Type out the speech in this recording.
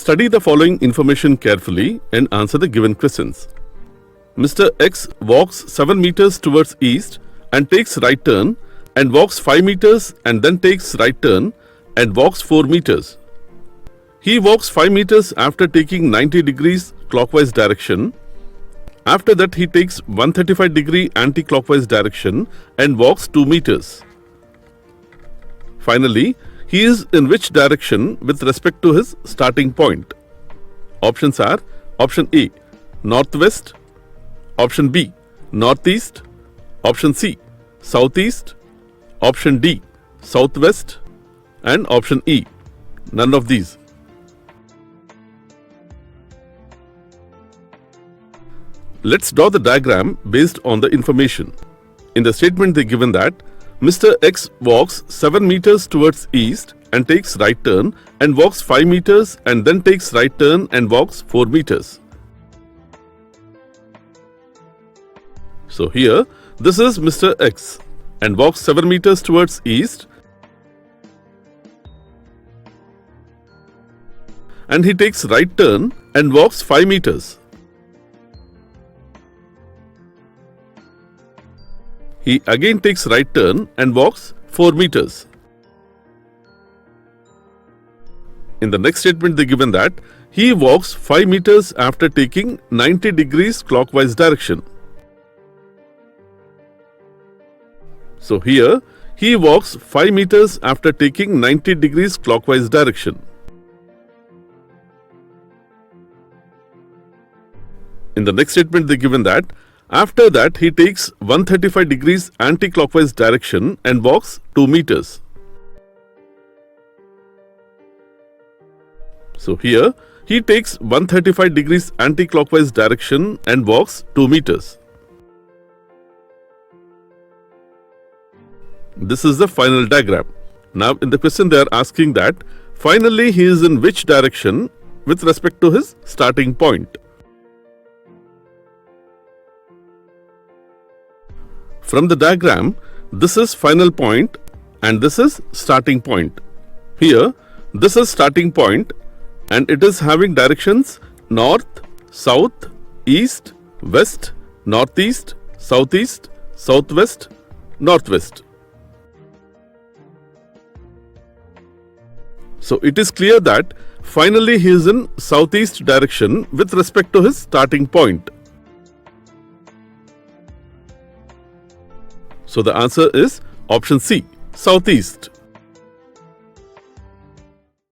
Study the following information carefully and answer the given questions. Mr. X walks 7 meters towards east and takes right turn and walks 5 meters and then takes right turn and walks 4 meters. He walks 5 meters after taking 90 degrees clockwise direction. After that he takes 135 degree anti-clockwise direction and walks 2 meters. Finally, he is in which direction with respect to his starting point? Options are option A, northwest, option B, northeast, option C, southeast, option D, southwest, and option E, none of these. Let's draw the diagram based on the information. In the statement they given that Mr. X walks 7 meters towards east and takes right turn and walks 5 meters and then takes right turn and walks 4 meters. So here, this is Mr. X and walks 7 meters towards east and he takes right turn and walks 5 meters. He again takes right turn and walks 4 meters. In the next statement they given that he walks 5 meters after taking 90 degrees clockwise direction. So here he walks 5 meters after taking 90 degrees clockwise direction. In the next statement they given that after that he takes 135 degrees anti-clockwise direction and walks 2 meters. So here he takes 135 degrees anti-clockwise direction and walks 2 meters. This is the final diagram. Now in the question they are asking that finally he is in which direction with respect to his starting point. From the diagram, this is final point and this is starting point. Here, this is starting point and it is having directions north, south, east, west, northeast, southeast, southwest, northwest. So it is clear that finally he is in southeast direction with respect to his starting point. So the answer is option C, southeast.